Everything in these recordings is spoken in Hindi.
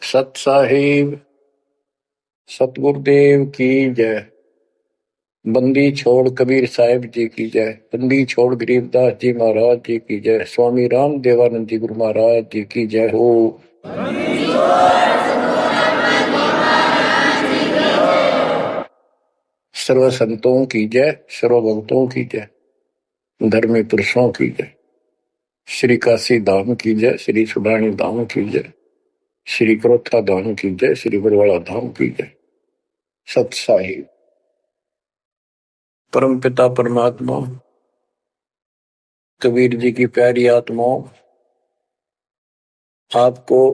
सत साहिब सतगुरुदेव की जय। बंदी छोड़ कबीर साहिब जी की जय। बंदी छोड़ गरीबदास जी महाराज जी की जय। स्वामी राम देवानंद जी गुरु महाराज जी की जय हो। सर्व संतों की जय, सर्व भक्तों की जय, धर्मी पुरुषों की जय। श्री काशी धाम की जय, श्री सुडानी धाम की जय, श्री क्रोथा धाम की जय, श्री बरवाड़ा धाम की जय। सत साहिब परम पिता परमात्मा कबीर जी की प्यारी आत्माओं, आपको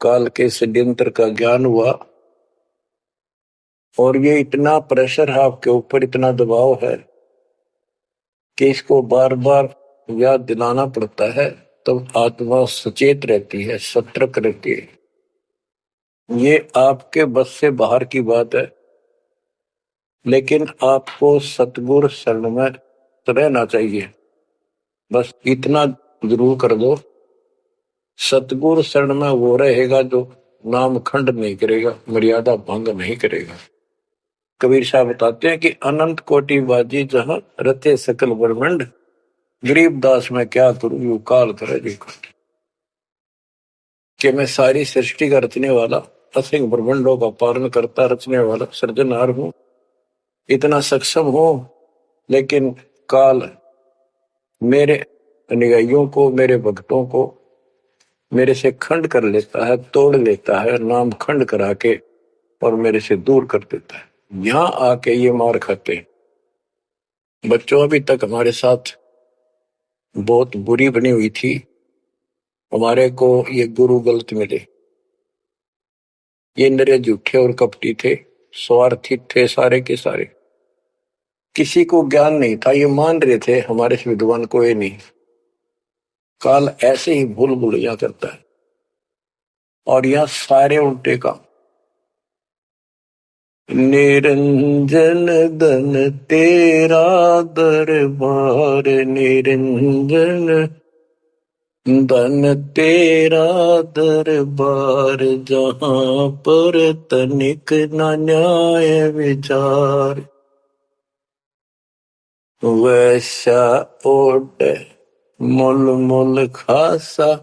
काल के षड्यंत्र का ज्ञान हुआ और ये इतना प्रेशर है आपके ऊपर, इतना दबाव है कि इसको बार बार याद दिलाना पड़ता है, तब आत्मा सचेत रहती है, सतर्क रहती है। ये आपके बस से बाहर की बात है, लेकिन आपको सतगुरु शरण में रहना चाहिए। बस इतना जरूर कर दो, सतगुरु शरण में वो रहेगा जो नाम खंड नहीं करेगा, मर्यादा भंग नहीं करेगा। कबीर साहब बताते हैं कि अनंत कोटि बाजी जहां रचे सकल ब्रह्मंड, गरीबदास में क्या करूं यू काल करे जी। कि मैं सारी सृष्टि का रचने वाला, असंख्य ब्रह्मंडों का पालन करता रचने वाला सृजनहार हूं, इतना सक्षम हूं, लेकिन काल मेरे अनुयायियों को, मेरे भक्तों को मेरे से खंड कर लेता है, तोड़ लेता है, नाम खंड करा के और मेरे से दूर कर देता है। यहां आके ये मार खाते हैं। बच्चों अभी तक हमारे साथ बहुत बुरी बनी हुई थी, हमारे को ये गुरु गलत मिले। ये नरे झूठे और कपटी थे, स्वार्थी थे सारे के सारे। किसी को ज्ञान नहीं था, ये मान रहे थे हमारे से विद्वान कोई नहीं। काल ऐसे ही भूल भुलैया करता है और यह सारे उल्टे काम। निरंजन धन तेरा दरबार, निरंजन धन तेरा दरबार, जहां पर तनिक न न्याय विचार। वैसा ओट मुल मुल खासा,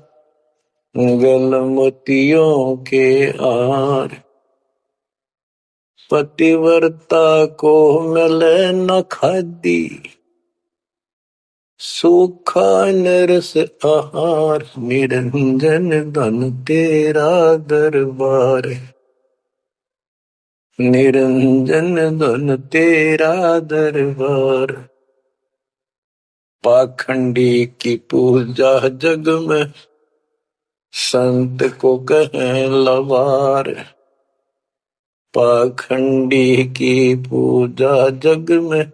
गल मोतियों के आर। पतिव्रता को मिले न खादी, सूखा नरस आहार। निरंजन धन तेरा दरबार, निरंजन धन तेरा दरबार। पाखंडी की पूजा जग में, संत को कहें लवार। पाखंडी की पूजा जग में,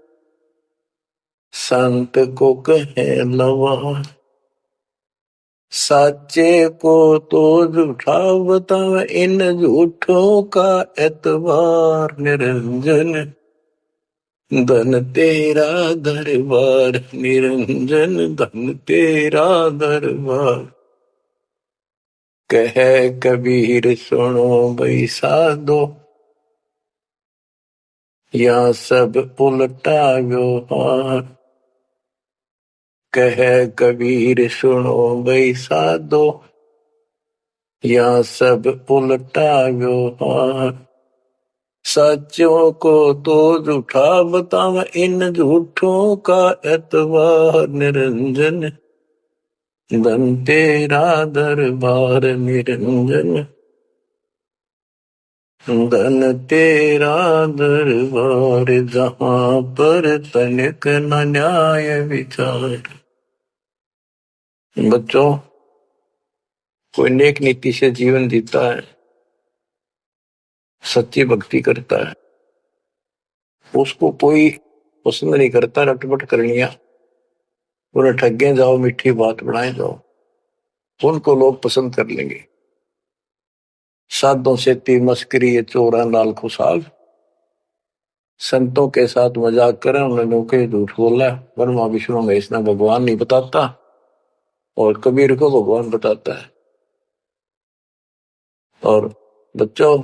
संत को कहें लवार। साचे को तो झूठा बतावे, इन झूठों का एतबार। निरंजन धन तेरा दरबार, निरंजन धन तेरा दरबार। कह कबीर सुनो भाई साधो, यहाँ सब उल्टा व्यवहार। कह कबीर सुनो भाई साधो, यहाँ सब उल्टा व्यवहार। सच्चों को तो झूठा बतावे, इन झूठों का एतबार। निरंजन धन तेरा दरबार, निरंजन धन तेरा दरबार, जहां पर तनिक न न्याय विचार। बच्चों, कोई नेक नीति से जीवन जीता है, सच्ची भक्ति करता है, उसको कोई पसंद नहीं करता रटपट करनिया। उन्हें ठगे जाओ, मीठी बात बनाए जाओ, उनको लोग पसंद कर लेंगे। साधों से ती मस्करी, चोरा नाल खुशाल। संतों के साथ मजाक करें, उन्होंने के झूठ बोला। ब्रह्मा विष्णु महेश ना भगवान नहीं बताता, और कबीर को भगवान बताता है। और बच्चों,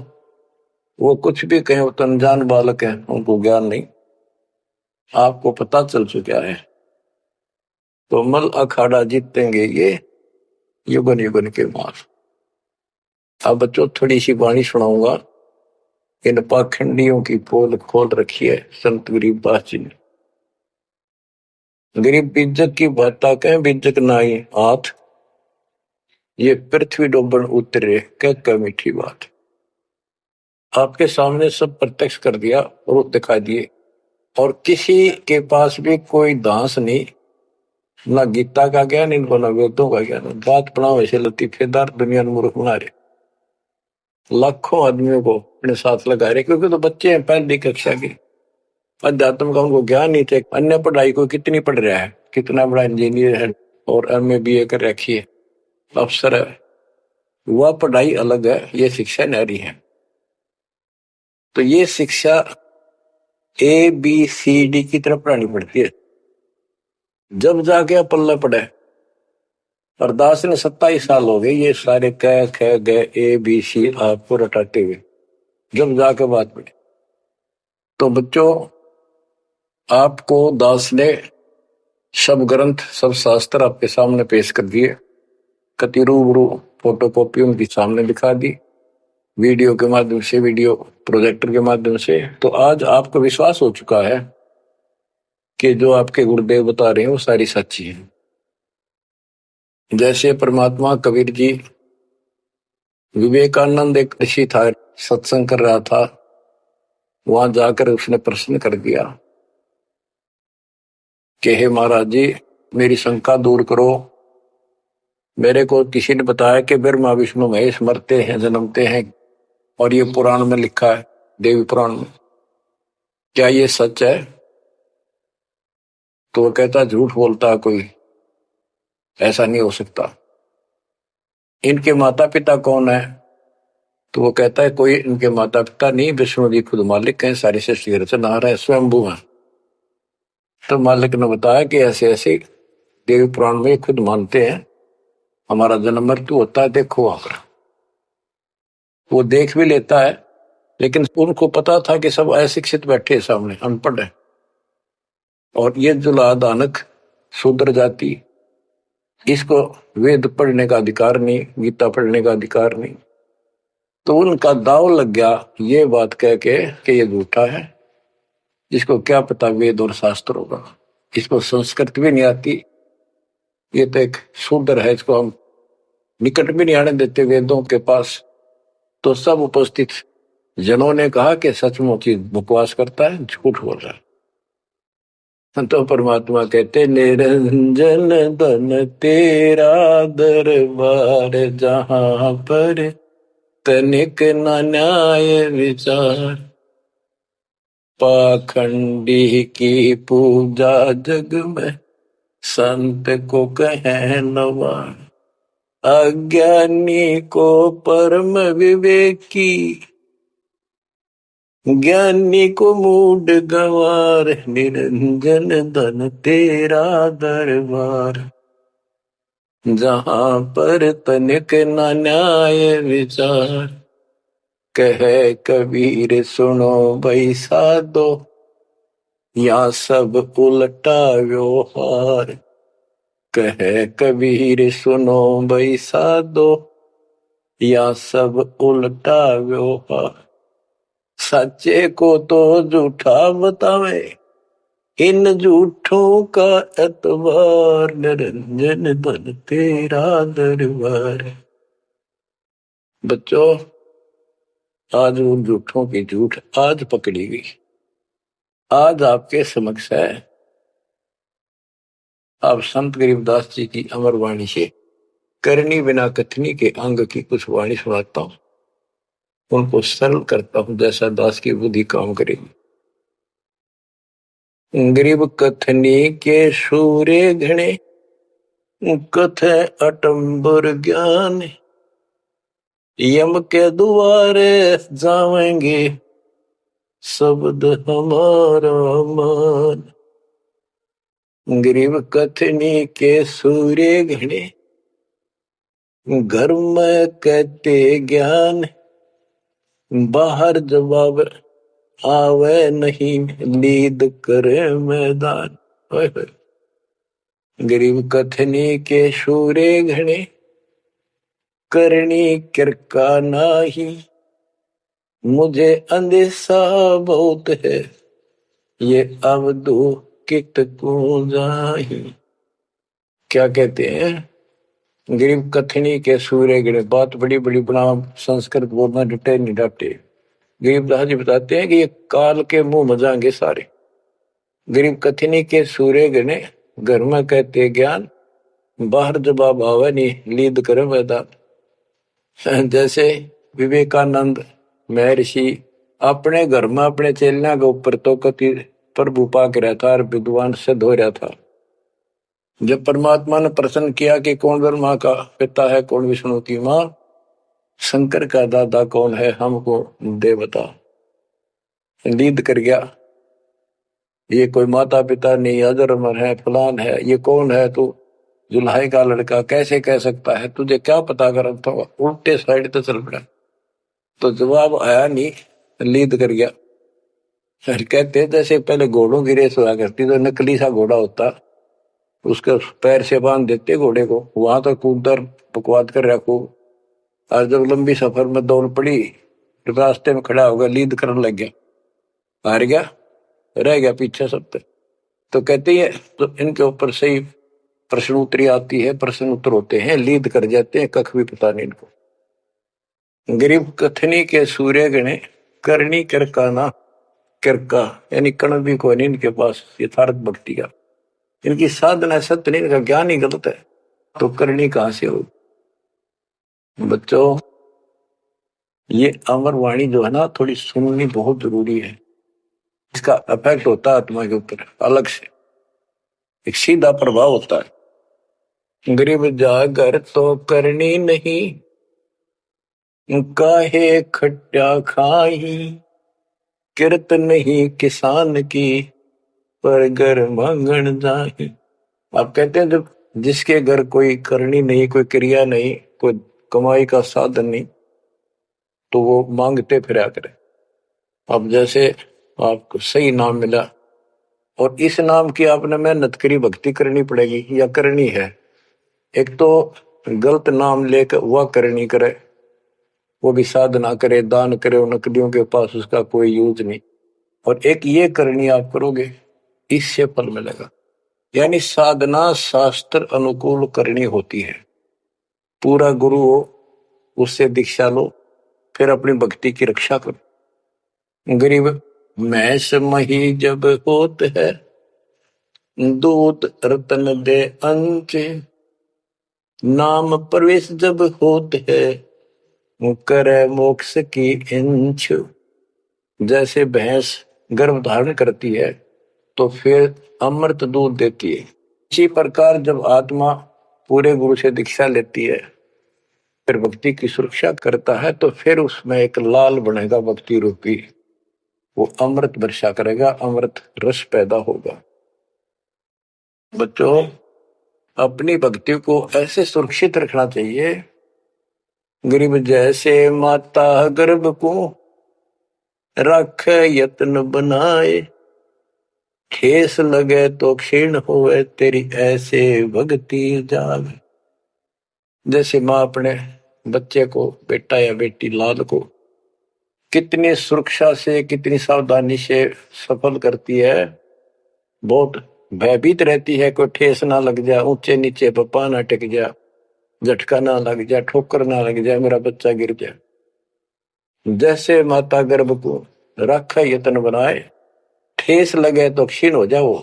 वो कुछ भी कहें, वो तो अनजान बालक है, उनको ज्ञान नहीं। आपको पता चल चुका है। तो मल अखाड़ा जीतेंगे ये युगन युगन के मार। अब बच्चों थोड़ी सी वाणी सुनाऊंगा। इन पाखंडियों की पोल खोल रखी है संत गरीबदास जी ने। गरीब बीजक की भाता कह बीजक नाई हाथ, ये पृथ्वी डोबन उतरे कह मीठी बात। आपके सामने सब प्रत्यक्ष कर दिया और दिखा दिए, और किसी के पास भी कोई दांस नहीं, ना गीता का ज्ञान इनको, ना वेदों का ज्ञान। बात पढ़ाओ वैसे लतीफेदार दुनिया में मूर्ख बना रहे, लाखों आदमियों को अपने साथ लगा रहे, क्योंकि तो बच्चे हैं पहली कक्षा के, अध्यात्म का उनको ज्ञान नहीं थे। अन्य पढ़ाई को कितनी पढ़ रहा है, कितना बड़ा इंजीनियर है और एमए बीए कर रखी है, अफसर है, वह पढ़ाई अलग है, ये शिक्षा न्यारी है। तो ये शिक्षा ए बी सी डी की तरफ पढ़ानी पड़ती है, जब जाके पल्ला पड़े। और दास ने 27 साल हो गए ये सारे कह ख गए ए बी सी आपको रटाते हुए, जब जाके बात पड़ी। तो बच्चों, आपको दास ने सब ग्रंथ सब शास्त्र आपके सामने पेश कर दिए, कति रूबरू फोटो कॉपी उनके सामने दिखा दी, वीडियो के माध्यम से, वीडियो प्रोजेक्टर के माध्यम से। तो आज आपको विश्वास हो चुका है कि जो आपके गुरुदेव बता रहे हैं वो सारी सच्ची है। जैसे परमात्मा कबीर जी, विवेकानंद एक ऋषि था, सत्संग कर रहा था, वहां जाकर उसने प्रश्न कर दिया कि हे महाराज जी, मेरी शंका दूर करो। मेरे को किसी ने बताया कि ब्रह्मा विष्णु महेश मरते हैं जन्मते हैं, और ये पुराण में लिखा है, देवी पुराण में, क्या ये सच है? तो वो कहता झूठ बोलता कोई, ऐसा नहीं हो सकता। इनके माता पिता कौन है? तो वो कहता है कोई इनके माता पिता नहीं, विष्णु जी खुद मालिक हैं, सारी सृष्टि की रचनहार है, स्वयंभू है। तो मालिक ने बताया कि ऐसे ऐसे देवी पुराण में खुद मानते हैं हमारा जन्म मृत्यु होता है, देखो आकर। वो देख भी लेता है, लेकिन उनको पता था कि सब अशिक्षित बैठे सामने, अनपढ़ है, और ये जुला दानक शूद्र जाति, इसको वेद पढ़ने का अधिकार नहीं, गीता पढ़ने का अधिकार नहीं। तो उनका दाव लग गया ये बात कह के कि ये झूठा है, जिसको क्या पता वेद और शास्त्र होगा, इसको संस्कृत भी नहीं आती, ये तो एक शूद्र है, इसको हम निकट भी नहीं आने देते वेदों के पास। तो सब उपस्थित जनों ने कहा कि सचमुच ही बकवास करता है, झूठ बोल रहा है। तो परमात्मा कहते निरंजन धन तेरा दरबार, जहां पर तनिक न न्याय विचार, पाखंडी की पूजा जग में संत को कहे नवार, अज्ञानी को परम विवेकी, ज्ञानी को मूड गवार, निरंजन धन तेरा दरबार, जहां पर तनिक न न्याय विचार, कहे कबीर सुनो भाई साधो, या सब उल्टा व्यवहार, कहे कबीर सुनो भाई साधो, या सब उल्टा व्यवहार, सच्चे को तो झूठा बतावे, इन झूठों का एतबार, निरंजन धन तेरा दरबार। बच्चों, आज उन झूठों की झूठ आज पकड़ी गई, आज आपके समक्ष है। अब संत गरीबदास जी की अमर वाणी से करनी बिना कथनी के अंग की कुछ वाणी सुनाता हूं, उनको सरल करता हूं जैसा दास की बुद्धि काम करेगी। गरीब कथनी के सूर्य घने, कथ अटंबर ज्ञान, यम के द्वारे जावेंगे शब्द हमारा मान। गरीब कथनी के सूर्य घने, घर में कहते ज्ञान, बाहर जवाब आवे नहीं, लीद करे मैदान। ओए होए। गरीब कथनी के शूरे घने, करनी किरका नाही। मुझे अंदेशा बहुत है, ये अवधु कित को जाही। क्या कहते हैं? गरीब कथनी के सूर्य गिरे। बात बड़ी बड़ी बना, संस्कृत बोलना डटे नहीं डटे। गरीबदास जी बताते हैं कि ये काल के मुंह मजाएंगे सारे। गरीब कथनी के सूर्य गिने, घर में कहते ज्ञान, बाहर जवाब आवे नहीं, लीद करे मैदान। जैसे विवेकानंद महर्षि अपने घर में अपने चेलिया के ऊपर तो कति प्रभु पाक रहता और विद्वान सिद्ध हो रहा था। जब परमात्मा ने प्रश्न किया कि कौन ब्रह्मा का पिता है, कौन विष्णु की मां, शंकर का दादा कौन है, हमको दे बता। लीद कर गया, ये कोई माता पिता नहीं, अजरमर है, फलान है, ये कौन है तू, जुल्हाई का लड़का कैसे कह सकता है, तुझे क्या पता कर। तो उल्टे साइड तो चल पड़ा, तो जवाब आया नहीं, लीद कर गया। कहते जैसे पहले घोड़ों की रेस हुआ करती, तो नकली सा घोड़ा होता, उसके पैर से बांध देते घोड़े को, वहां तक कूदर बकवाद कर रखो। और जब लंबी सफर में दौड़ पड़ी, रास्ते में खड़ा होगा, लीद करने लग गया, हार गया, रह गया पीछे सब पे। तो कहते हैं तो इनके ऊपर सही प्रश्न उत्तरी आती है, प्रश्न उत्तर होते हैं, लीद कर जाते हैं, कख भी पता नहीं इनको। गरीब कथनी के सूर्य गणे, करनी किरकाना। किरका यानी कण भी कोई नहीं इनके पास यथार्थ भक्ति का, इनकी साधना सत्य नहीं, इनका ज्ञान ही गलत है, तो करनी कहां से हो। बच्चों, ये अमर वाणी जो है ना, थोड़ी सुननी बहुत जरूरी है। इसका इफेक्ट होता है आत्मा के ऊपर अलग से, एक सीधा प्रभाव होता है। गरीब जागर तो करनी नहीं, काहे खट्टा खाई। किरत नहीं किसान की, पर घर मांगन जाही। आप कहते हैं जब जिसके घर कोई करनी नहीं, कोई क्रिया नहीं, कोई कमाई का साधन नहीं, तो वो मांगते फिरा करे। अब जैसे आपको सही नाम मिला और इस नाम की आपने मेहनत करी, भक्ति करनी पड़ेगी या करनी है। एक तो गलत नाम लेकर वह करनी करे, वो भी साधना करे, दान करे, उन नकलियों के पास उसका कोई यूज नहीं। और एक ये करनी आप करोगे, इससे फल मिलेगा। यानी साधना शास्त्र अनुकूल करनी होती है। पूरा गुरु हो, उससे दीक्षा लो, फिर अपनी भक्ति की रक्षा करो। गरीब मैस मही जब होत है, दूत रतन दे अंच। नाम प्रवेश जब होत है, करे मोक्ष की इंच। जैसे भैंस गर्भ धारण करती है तो फिर अमृत दूध देती है, इसी प्रकार जब आत्मा पूरे गुरु से दीक्षा लेती है, फिर भक्ति की सुरक्षा करता है, तो फिर उसमें एक लाल बनेगा भक्ति रूपी, वो अमृत वर्षा करेगा, अमृत रस पैदा होगा। बच्चों, अपनी भक्ति को ऐसे सुरक्षित रखना चाहिए। गरीब जैसे माता गर्भ को रख यत्न बनाए, ठेस लगे तो क्षीण होए, तेरी ऐसे भक्ति जाग। जैसे माँ अपने बच्चे को, बेटा या बेटी लाल को कितनी सुरक्षा से, कितनी सावधानी से सफल करती है, बहुत भयभीत रहती है, कोई ठेस ना लग जाए, ऊंचे नीचे पप्पा ना टिक जाए, झटका ना लग जाए, ठोकर ना लग जाए, मेरा बच्चा गिर जाए। जैसे माता गर्भ को रखा यत्न बनाए, ठेस लगे तो क्षीण हो जाओ,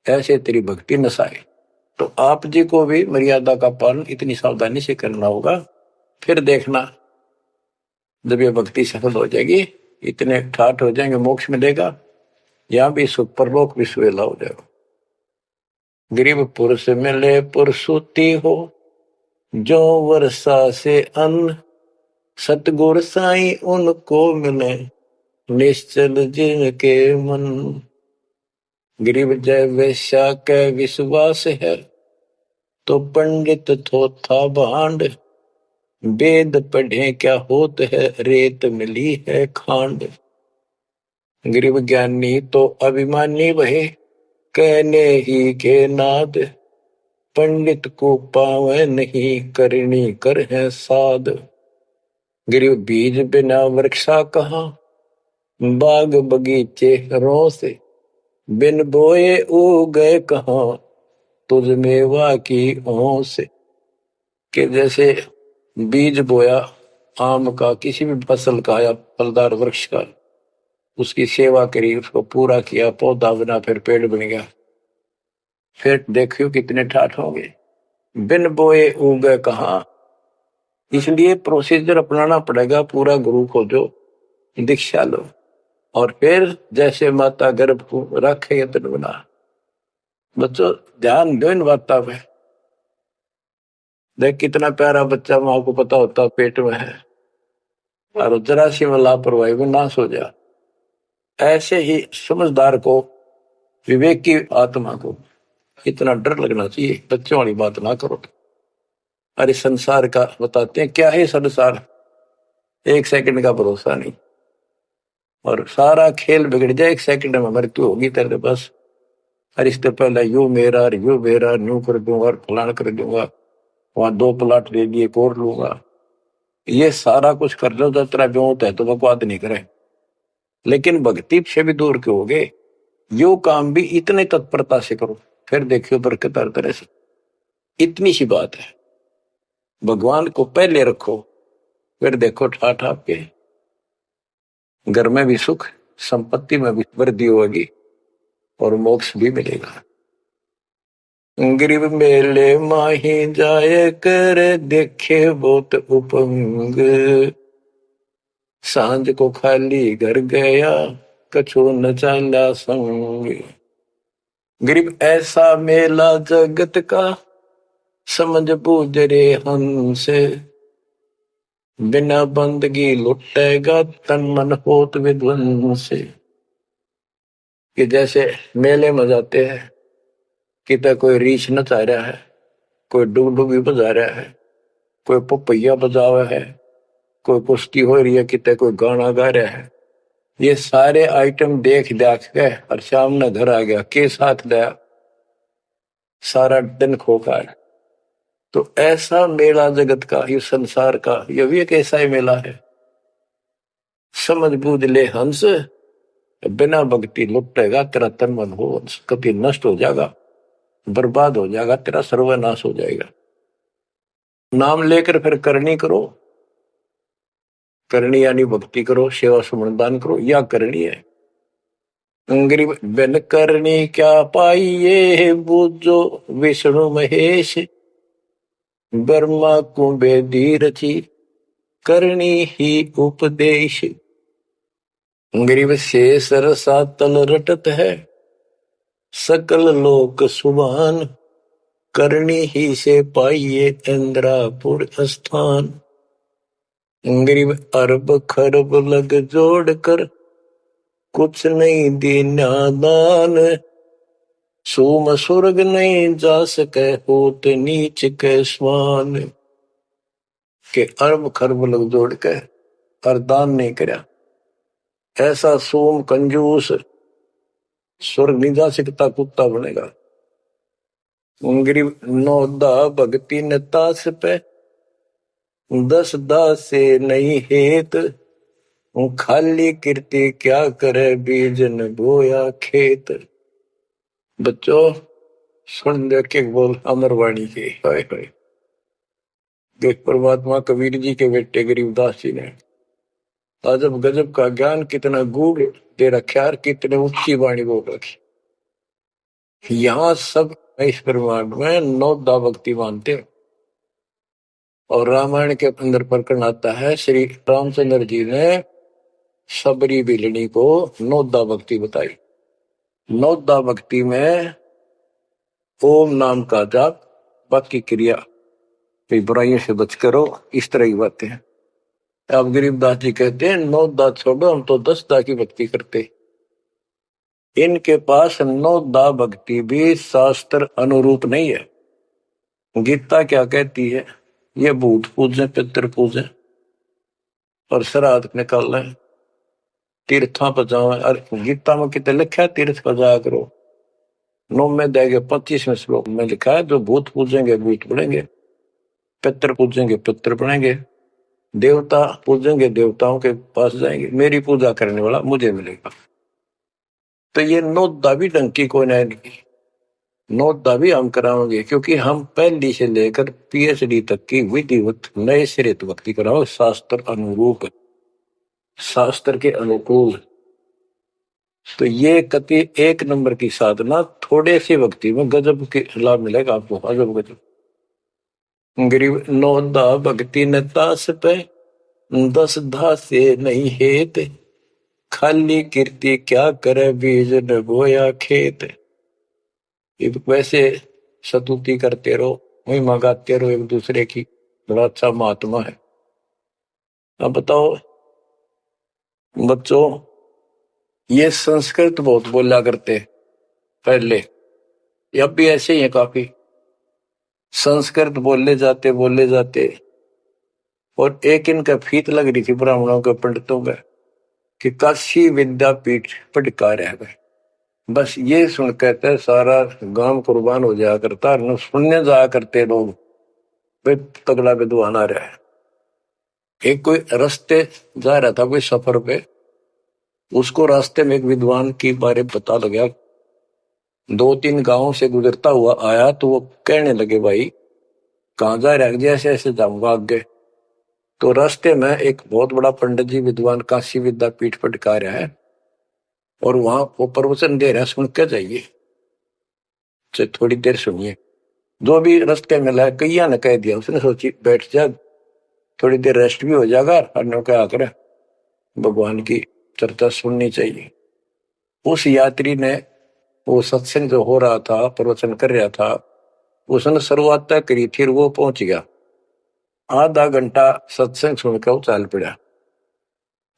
ऐसे तेरी भक्ति नसाए। तो आप जी को भी मर्यादा का पालन इतनी सावधानी से करना होगा। फिर देखना, जब ये भक्ति सफल हो जाएगी, इतने ठाठ हो जाएंगे, मोक्ष मिलेगा, यहां भी सुख, परलोक भी सुहेला हो जाएगा। गरीब पुरुष मिले पुरसुती हो, जो वर्षा से अन्न। सतगुर साई उनको मिले, निश्चल जिनके मन। गरीब जय वैश्या के विश्वास है, तो पंडित थोथा भांड। वेद पढ़े क्या होत है, रेत मिली है खांड। गरीब ज्ञानी तो अभिमानी वहे, कहने ही के नाद। पंडित को पावे नहीं, करनी कर है साध। गरीब बीज बिना वृक्षा कहाँ, बाग बगीचे रो से। बिन बोए उगए कहाँ, तुझ मेवा की ओं से। कि जैसे बीज बोया आम का, किसी भी फसल का या फलदार वृक्ष का, उसकी सेवा करी, उसको पूरा किया, पौधा बना, फिर पेड़ बन गया, फिर देखियो कितने ठाठ होंगे। बिन बोए उगे कहाँ, इसलिए प्रोसीजर अपनाना पड़ेगा पूरा। गुरु को जो दीक्षा लो, और फिर जैसे माता गर्भ को रखे यत्न बना। बच्चों ध्यान दो इन बातों पे। देख कितना प्यारा बच्चा, माँ को पता होता पेट में है, और जरा सी में लापरवाही में नाश हो जा। ऐसे ही समझदार को, विवेक की आत्मा को इतना डर लगना चाहिए, बच्चों वाली बात ना करो। अरे संसार का बताते हैं क्या है संसार, एक सेकंड का भरोसा नहीं, और सारा खेल बिगड़ जाए, एक सेकंड में मृत्यु होगी तेरे बस। अरे इससे पहले यू मेरा न्यू कर दूंगा और फलान कर दूंगा, वहां 2 प्लाट ले लिए, कोर लूंगा। ये सारा कुछ कर लो तो तेरा ब्योत है तो बकवाद नहीं करे, लेकिन भक्ति से भी दूर क्यों हो गए। यो काम भी इतने तत्परता से करो, फिर देखियो बरकत हर तरह से। इतनी सी बात है, भगवान को पहले रखो, फिर देखो ठाठ आपके घर में भी सुख, संपत्ति में भी वृद्धि होगी, और मोक्ष भी मिलेगा। गरीब मेले माही जाए कर, देखे बहुत उपंग। सांझ को खाली घर गया, कछु न चाला संग। गरीब ऐसा मेला जगत का, समझ बूझ रे हंस। बिना बंदगी लुटेगा, तन मन होत विध्वंस। कि जैसे मेले में जाते हैं, कितना कोई रीछ नचा रहा है, कोई डुगडुगी बजा रहा है, कोई पपैया बजा हुआ है, कोई कुश्ती हो रही है, कितने कोई गाना गा रहा है। ये सारे आइटम देख देख के और शाम ने घर आ गया, के साथ लाया, सारा दिन खोखा है। तो ऐसा मेला जगत का, ये संसार का, ये भी एक ऐसा ही मेला है। समझ बूझ ले हंस, बिना भक्ति लुटेगा तेरा तन मन हो, कभी नष्ट हो जाएगा, बर्बाद हो जाएगा, तेरा सर्वनाश हो जाएगा। नाम लेकर फिर करनी करो, करनी यानी भक्ति करो, सेवा सुमन दान करो, या करनी है। गरीब बिन करनी क्या पाइये, बूझो विष्णु महेश। ब्रह्मा को बेदी रची, करनी ही उपदेश। गरीब शेष रसा तल रटत है, सकल लोक सुभान। करनी ही से पाइये इंद्रापुर स्थान। गरीब अरब खरब लग जोड़ कर, कुछ नहीं दीना दान। सोम स्वर्ग नहीं जा सके, होत नीच के स्वान। के अरब खरब लग जोड़ के और दान नहीं करया, ऐसा सोम कंजूस स्वर्ग नहीं जा सकता, कुत्ता बनेगा। गरीब नौदा भक्ति न तास पे, 10 दास से नहीं हेत। खाली कीर्ति क्या करे, बीज न बोया खेत। बच्चों सुन देखे बोल अमरवाणी के, हाय हाय। देख परमात्मा कबीर जी के बेटे गरीबदास जी ने अजब गजब का ज्ञान, कितना गूढ़ दे रखा, कितने ऊंची वाणी बोल रखी। यहाँ सब इस ब्रह्मांड में 9 दा भक्ति मानते हैं। और रामायण के अंदर प्रकरण आता है, श्री रामचंद्र जी ने सबरी बिलनी को 9 दा भक्ति बताई। 9 दा भक्ति में ओम नाम का जाप, बाकी क्रिया, बुराइयों से बच करो, इस तरह की बातें हैं। अब गरीबदास जी कहते हैं 9 दा छोड़ो, हम तो 10 दा की भक्ति करते। इनके पास 9 दा भक्ति भी शास्त्र अनुरूप नहीं है। गीता क्या कहती है, ये भूत पूजे पितर पूजे और श्राद्ध निकाल लें, तीर्था पर जाओ। और गीता में कितने लिखा है तीर्थ पर जाया करो। 9 में देगे 25वें श्लोक में लिखा है जो भूत पूजेंगे भूत बढ़ेंगे, पितर पूजेंगे पितर बढ़ेंगे, देवता पूजेंगे देवताओं के पास जाएंगे, मेरी पूजा करने वाला मुझे मिलेगा। तो ये नोदा भी डंकी कोई नहीं, नोदा भी हम कराओगे क्योंकि हम पहली से लेकर पीएचडी तक की विधिवत नए सिरे भक्ति कराओ, शास्त्र अनुरूप, शास्त्र के अनुकूल। तो ये कति एक नंबर की साधना, थोड़े सी भक्ति में गजब के लाभ मिलेगा आपको, अजब गजब। गरीब नोदा भक्ति न तास पे 10 धासे नहीं हेत, खाली कीर्ति क्या करे बीज न बोया खेत। वैसे स्तुति करते रहो, वही मंगाते रहो एक दूसरे की, बड़ा अच्छा महात्मा है। अब बताओ बच्चों, ये संस्कृत बहुत बोला करते पहले, अब भी ऐसे ही है काफी, संस्कृत बोले जाते। और एक इनका फीत लग रही थी ब्राह्मणों के पंडितों का कि काशी विद्यापीठ पटका रह गए। बस ये सुन कहते सारा गांव कुर्बान हो जाया करता, सुनने जाया करते लोग, भाई तगड़ा विद्वान आ रहा है। एक कोई रास्ते जा रहा था कोई सफर पे, उसको रास्ते में एक विद्वान के बारे में पता लगा, 2-3 गांवों से गुजरता हुआ आया, तो वो कहने लगे भाई कहाँ जा रहा है, ऐसे ऐसे जाऊंगा आगे। तो रास्ते में एक बहुत बड़ा पंडित जी विद्वान काशी विद्यापीठ पटका रहा है और वहां वो प्रवचन दे रहा है, सुन के जाइए, थोड़ी देर सुनिए। जो भी रास्ते में लाया कैया ने कह दिया, उसने सोची बैठ जा, थोड़ी देर रेस्ट भी हो जाएगा और क्या करे भगवान की चर्चा सुननी चाहिए। उस यात्री ने वो सत्संग जो हो रहा था, प्रवचन कर रहा था, उसने शुरुआत तक करी थी, वो पहुंच गया, आधा घंटा सत्संग सुनकर वो चल पड़ा।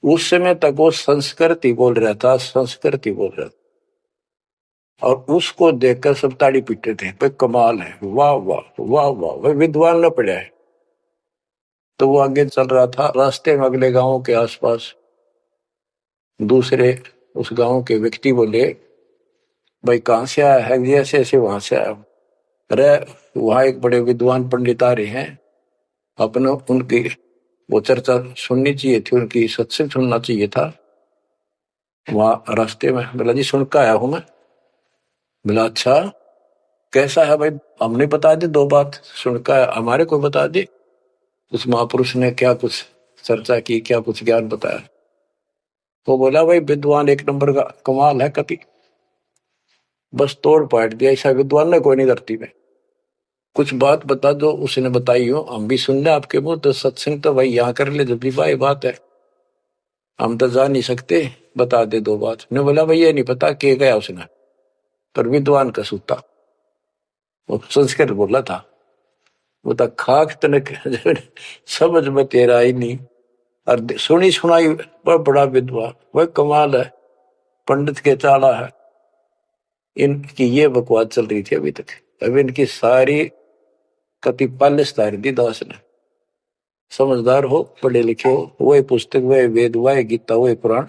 उस समय तक वो संस्कृत ही बोल रहा था, संस्कृत ही बोल रहा था, और उसको देखकर सब ताड़ी पीटते थे, भाई कमाल है, वाह वाह वाह वाह, भाई विद्वान न पड़ा है। तो वो आगे चल रहा था, रास्ते में अगले गांव के आसपास दूसरे उस गांव के व्यक्ति बोले भाई कहाँ से आया है, ऐसे ऐसे वहां से आया। अरे वहां एक बड़े विद्वान पंडित आ रहे हैं, अपने उनकी वो चर्चा सुननी चाहिए थी, उनकी सत्संग सुनना चाहिए था। वहां रास्ते में बोला जी सुन के आया हूं मैं। बोला अच्छा कैसा है भाई, हमने बता दी 2 बात, सुन के हमारे को बता दी। उस महापुरुष ने क्या कुछ चर्चा की, क्या कुछ ज्ञान बताया। वो बोला भाई विद्वान एक नंबर का, कमाल है, कभी बस तोड़ पाट दिया, ऐसा विद्वान ने कोई नहीं धरती में। कुछ बात बता दो, उसने बताई हो, हम भी सुन ले आपके मुंह, तो सत्संग तो भाई यहाँ कर ले, जब भी भाई बात है, हम तो जा नहीं सकते, बता दे 2 बात। ने बोला भाई ये नहीं पता के गया उसने, पर विद्वान का सूता, वो संस्कृत बोला था, वो तो खाक तनक समझ में तेरा ही नहीं, और सुनी सुनाई वह बड़ा विद्वान, वह कमाल है, पंडित के चाला है। इनकी ये बकवास चल रही थी अभी तक। अब इनकी सारी कति पालिश तार दी दास ने। समझदार हो, पढ़े लिखे हो, वही पुस्तक, वही वेद, वही गीता, वही पुराण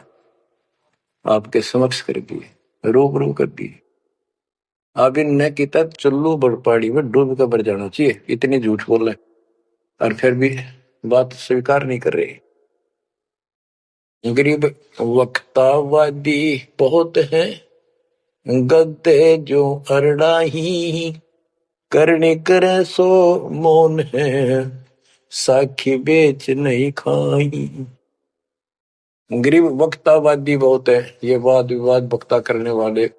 आपके समक्ष कर दिए, रूबरू कर दिए। अब इनने किता चुल्लू बड़पाड़ी में डूब कर मर जाना चाहिए, इतनी झूठ बोल रहे, और फिर भी बात स्वीकार नहीं कर रहे। गरीब वक्तावादी बहुत है, गद्दे जो अरड़ाही, करने करे सो मौन है, साखी बेच नहीं खाई। गरीब वक्तावादी बहुत है, ये वाद विवाद वक्ता करने वाले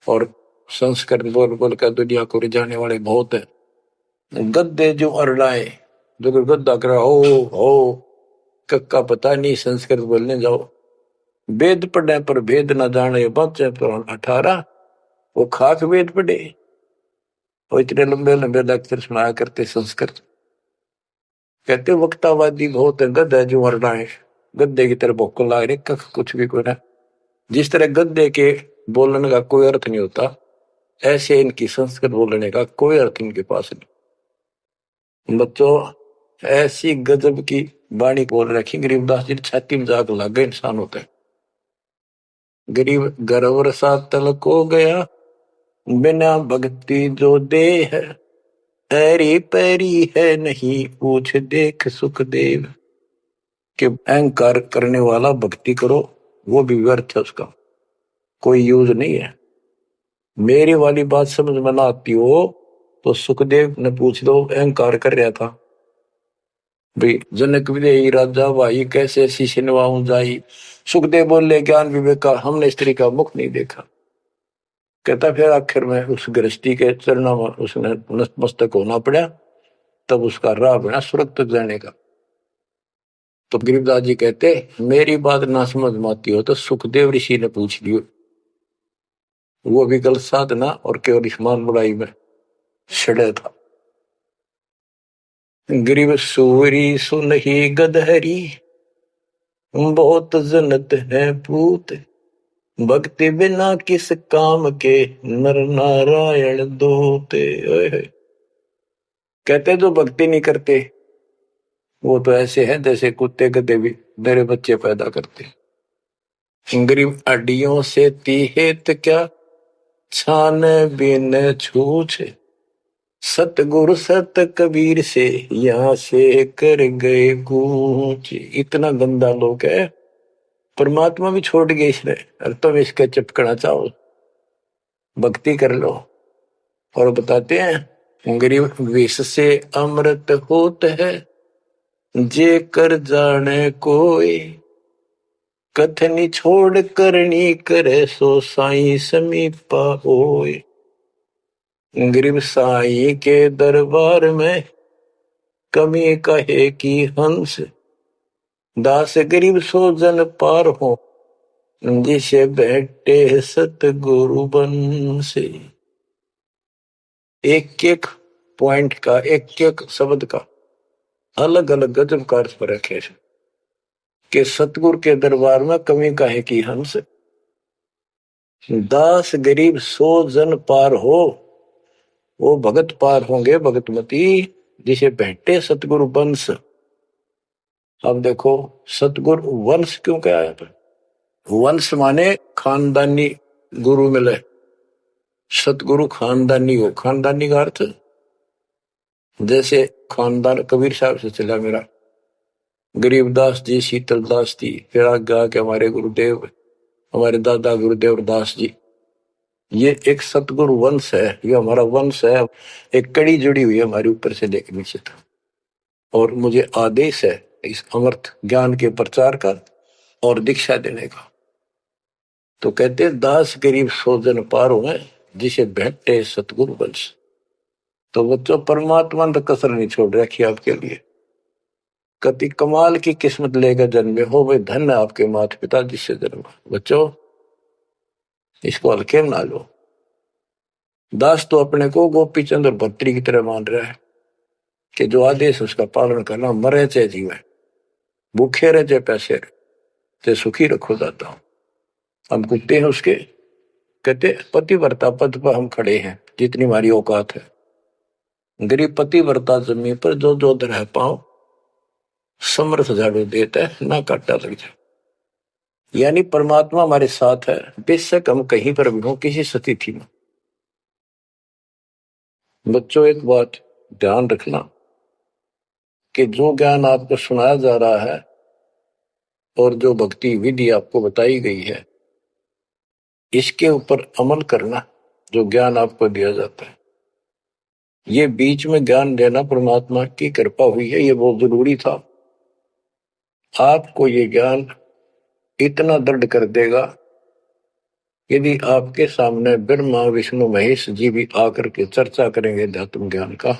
और संस्कृत बोल बोल कर दुनिया को रिझाने वाले बहुत है। गद्दे जो अरड़ाए, जो गद्दा करा हो कक्का पता नहीं, संस्कृत बोलने जाओ, वेद पढ़े पर भेद न जाने, बच्चे तो 18, वो खाक वेद पढ़े, वो इतने लंबे लंबे लेक्चर सुनाया करते संस्कृत। कहते वक्तावादी बहुत है, गद्दा जो अरड़ाए, गद्दे की तरह भोक्को ला रहे, कख कुछ भी कोई ना। जिस तरह गद्दे के बोलने का कोई अर्थ नहीं होता, ऐसे इनकी संस्कृत बोलने का कोई अर्थ इनके पास नहीं। बच्चों ऐसी गजब की वाणी बोल रखी गरीबदास जी, छाती में जाग लग गए इंसान होते हैं। गरीब गर्वर सा तल को गया, बिना भक्ति जो दे है, ऐरी पैरी है नहीं पूछ देख सुखदेव। कि अहंकार करने वाला भक्ति करो वो भी व्यर्थ है, उसका कोई यूज नहीं है। मेरी वाली बात समझ में ना आती हो तो सुखदेव ने पूछ दो, अहंकार कर रहा था भाई, जनक विदेही राजा भाई कैसे शीश निभाऊं जाई। सुखदेव बोले ज्ञान विवेक का हमने स्त्री का मुख नहीं देखा। कहता फिर आखिर में उस गृहस्थी के चरणों में उसने नतमस्तक होना पड़ा, तब उसका राह बना स्वर्ग तक जाने का। तो गरीबदास जी कहते मेरी बात ना समझ में आती हो तो सुखदेव ऋषि ने पूछ लियो, वो भी गलत साधना और केवल ईमान बुराई में छड़े था। गरीब सूरी सुनही गदहरी, बहुत जनत है पूत, भक्ति बिना किस काम के नर नारायण दूते। कहते जो भक्ति नहीं करते वो तो ऐसे हैं जैसे कुत्ते गधे भी मेरे बच्चे पैदा करते। गरीब अड्डियों से तीहेत क्या, छान बिन छूछ, सतगुरु सत कबीर से यहाँ से कर गए कूच। इतना गंदा लोग है, परमात्मा भी छोड़ गए इसने, और तुम इसके चिपकना चाहो, भक्ति कर लो। और बताते हैं गरीब विष से अमृत होत है, जे कर जाने कोई, कथनी छोड़ करनी करे सो साई समीपा होए। गरीब साई के दरबार में कमी कहे की हंस, दास गरीब सो जन पार हो, जिसे बैठे सतगुरु बन से। एक एक पॉइंट का, एक एक शब्द का अलग अलग गजब का अर्थ पर रखे कि सतगुरु के दरबार में कमी काहे की हंस, दास गरीब सो जन पार हो, वो भगत पार होंगे भगतमती, जिसे भेंटे सतगुरु वंश। अब देखो सतगुरु वंश क्यों कहा है? वंश माने खानदानी गुरु मिले, सतगुरु खानदानी हो। खानदानी का अर्थ जैसे खानदान कबीर साहब से चला मेरा, गरीबदास जी, शीतलदास जी, फिर आगे आके हमारे गुरुदेव, हमारे दादा गुरुदेव दास जी, ये एक सतगुरु वंश है, ये हमारा वंश है। एक कड़ी जुड़ी हुई है हमारे ऊपर से लेकर नीचे तक, और मुझे आदेश है इस अमृत ज्ञान के प्रचार का और दीक्षा देने का। तो कहते दास गरीब सो जन पार हुए, जिसे भेंटे सतगुरु वंश। तो बच्चों परमात्मा ने कसर नहीं छोड़ रखी आपके लिए। कति कमाल की किस्मत लेकर जन्मे हो, वे धन आपके माता पिता जिससे जन्मा। बच्चों इसको हल्के में ना लो। दास तो अपने को गोपी चंद्र भट्टी की तरह मान रहा है कि जो आदेश उसका पालन करना, मरे चाहे जीवे, भूखे रहे चाहे पैसे रहे, चाहे सुखी रखो दाता हूं। हम कुत्ते हैं उसके। कहते पतिव्रता पद पर हम खड़े हैं जितनी हमारी औकात है। गरीब पतिव्रता जमीन पर जो जो रह पाओ, समर्थ झाड़ू देता है ना काटा लग जाए। यानी परमात्मा हमारे साथ है, बेशक हम कहीं पर भी हो, किसी स्थिति में। बच्चों एक बात ध्यान रखना कि जो ज्ञान आपको सुनाया जा रहा है और जो भक्ति विधि आपको बताई गई है, इसके ऊपर अमल करना, जो ज्ञान आपको दिया जाता है। ये बीच में ज्ञान देना परमात्मा की कृपा हुई है, ये बहुत जरूरी था। आपको ये ज्ञान इतना दृढ़ कर देगा, यदि आपके सामने ब्रह्मा विष्णु महेश जी भी आकर के चर्चा करेंगे अध्यात्म ज्ञान का,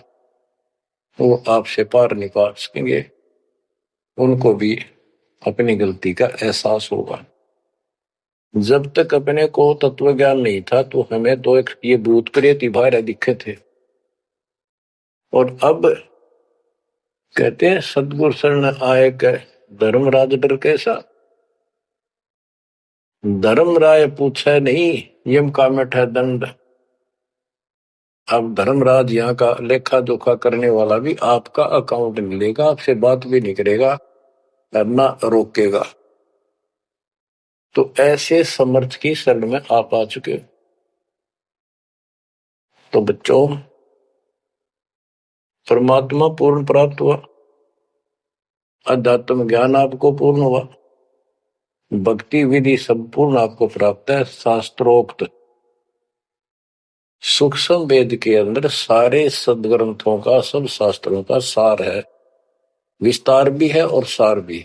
वो आपसे पार नहीं पा सकेंगे। उनको भी अपनी गलती का एहसास होगा। जब तक अपने को तत्व ज्ञान नहीं था तो हमें तो एक ये भूत प्रेत ही बाहर दिखे थे, और अब कहते हैं सतगुरु शरण आए के धर्मराज डर कैसा। धर्म राय पूछे नहीं, यम का मिठा दंड। अब धर्मराज यहाँ का लेखा जोखा करने वाला भी आपका अकाउंट नहीं लेगा, आपसे बात भी नहीं करेगा, ना रोकेगा। तो ऐसे समर्थ की शरण में आप आ चुके हो। तो बच्चों, परमात्मा पूर्ण प्राप्त हुआ, अध्यात्म ज्ञान आपको पूर्ण हुआ, भक्ति विधि संपूर्ण आपको प्राप्त है। शास्त्रोक्त सूक्ष्म वेद के अंदर सारे सदग्रंथों का, सब शास्त्रों का सार है, विस्तार भी है और सार भी।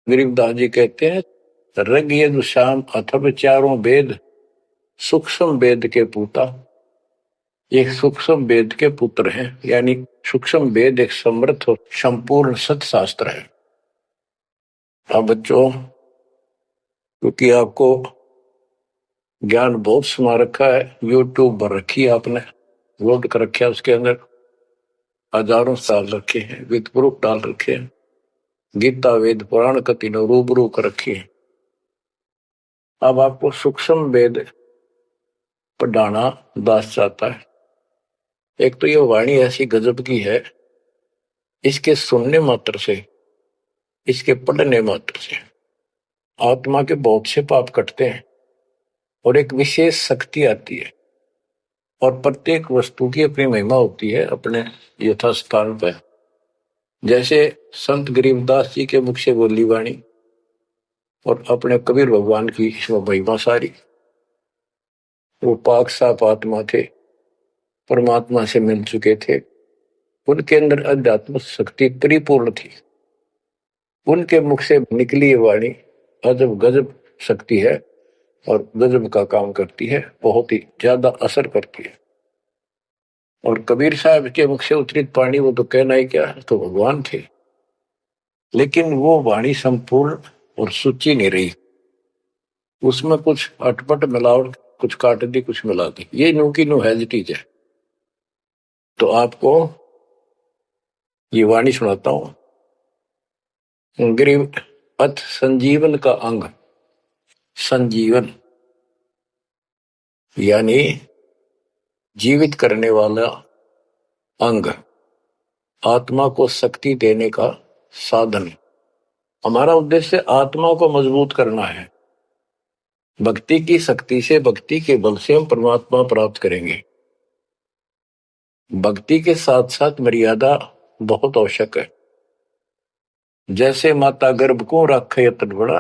गरीबदास जी कहते हैं, ऋग यजुः साम अथर्व चारों वेद सूक्ष्म वेद के पूता। एक सूक्ष्म वेद के पुत्र हैं, यानी सूक्ष्म वेद एक समर्थ और संपूर्ण सत्शास्त्र है। अब बच्चों, क्योंकि आपको ज्ञान बहुत सुना रखा है, यूट्यूब पर रखी है आपने, लोड कर रखा है, उसके अंदर हजारों साल रखे हैं, विद प्रूफ डाल रखे हैं, गीता वेद पुराण का तीनों रूबरू कर रखी है। अब आपको सूक्ष्म वेद पढ़ाना दास चाहता है। एक तो ये वाणी ऐसी गजब की है, इसके सुनने मात्र से, इसके पढ़ने मात्र से आत्मा के बहुत से पाप कटते हैं और एक विशेष शक्ति आती है। और प्रत्येक वस्तु की अपनी महिमा होती है अपने यथास्थान पर। जैसे संत गरीबदास जी के मुख से बोली वाणी और अपने कबीर भगवान की महिमा सारी, वो पाक साफ आत्मा थे, परमात्मा से मिल चुके थे, उनके अंदर अध्यात्म शक्ति परिपूर्ण थी। उनके मुख से निकली वाणी अजब गजब शक्ति है और गजब का काम करती है, बहुत ही ज्यादा असर करती है। और कबीर साहब के मुख से उतरित वाणी, वो तो कहना ही क्या, तो भगवान थे, लेकिन वो वाणी संपूर्ण और सुची नहीं रही, उसमें कुछ अटपट मिलावट, कुछ काट दी, कुछ मिला दी, ये नो की नो हैजिटीज है। तो आपको ये वाणी सुनाता हूं। गरीब अथ संजीवन का अंग, संजीवन यानी जीवित करने वाला अंग, आत्मा को शक्ति देने का साधन। हमारा उद्देश्य आत्मा को मजबूत करना है। भक्ति की शक्ति से, भक्ति के बल से हम परमात्मा प्राप्त करेंगे। भक्ति के साथ साथ मर्यादा बहुत आवश्यक है। जैसे माता गर्भ को रखे यतन बड़ा,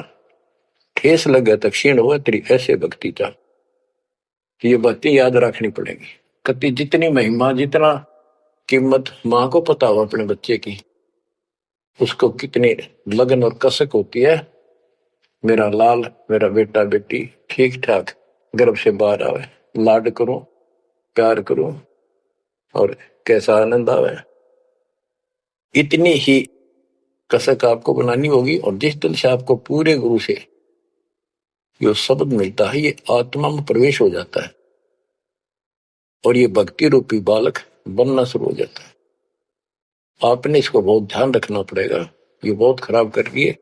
ठेस लगे तो क्षीण हो तेरी, ऐसे भक्ति चाह। ये बातें याद रखनी पड़ेगी। कति जितनी महिमा, जितना कीमत माँ को पता हो अपने बच्चे की, उसको कितनी लगन और कसक होती है, मेरा लाल, मेरा बेटा बेटी ठीक ठाक गर्भ से बाहर आवे, लाड करूं, प्यार करूं और कैसा आनंद आवे। इतनी ही कसक आपको बनानी होगी। और जिस दिन से आपको पूरे गुरु से जो शब्द मिलता है, ये आत्मा में प्रवेश हो जाता है और ये भक्ति रूपी बालक बनना शुरू हो जाता है। आपने इसको बहुत ध्यान रखना पड़ेगा। ये बहुत खराब कर रही है,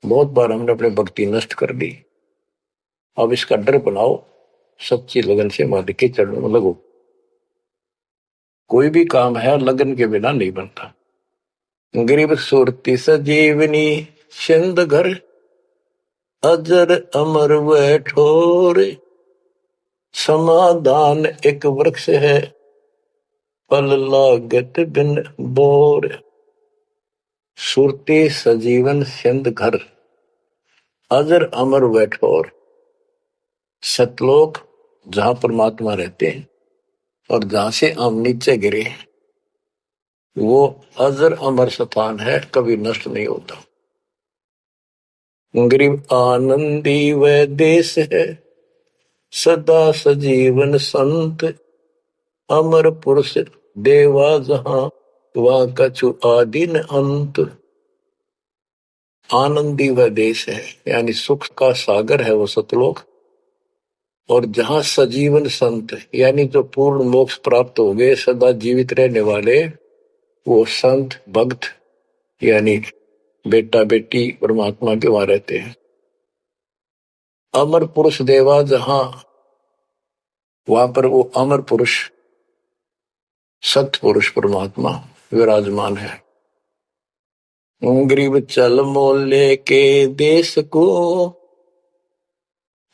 बहुत बार हमने अपने भक्ति नष्ट कर दी। अब इसका डर बनाओ, सच्ची लगन से मालिक के चरणों में लगो। कोई भी काम है लगन के बिना नहीं बनता। गरीब सुरती सजीवनी सिंध घर, अजर अमर व ठोर, समाधान एक वृक्ष है, फल लागत बिन बोर। सुरती सजीवन सिंध घर, अजर अमर व ठोर। सतलोक जहां परमात्मा रहते हैं और जहां से हम नीचे गिरे, वो अजर अमर स्थान है, कभी नष्ट नहीं होता। गरीब आनंदी वह देश है, सदा सजीवन संत, अमर पुरुष देवा जहां, वह कछु आदि न अंत। आनंदी वह देश है, यानी सुख का सागर है वो सतलोक। और जहां सजीवन संत, यानी जो पूर्ण मोक्ष प्राप्त हो गए, सदा जीवित रहने वाले, वो संत भक्त यानी बेटा बेटी परमात्मा के वहां रहते हैं। अमर पुरुष देवा जहां, वहां पर वो अमर पुरुष सत्य पुरुष परमात्मा विराजमान है। गरीब चल मोले के देश को,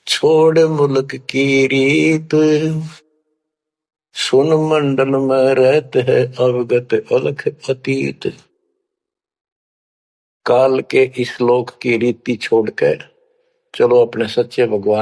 छोड़ मुल्क की रीत, सुन मंडल में रहते है अवगत अलख अतीत। काल के इस लोक की रीति छोड़कर चलो अपने सच्चे भगवान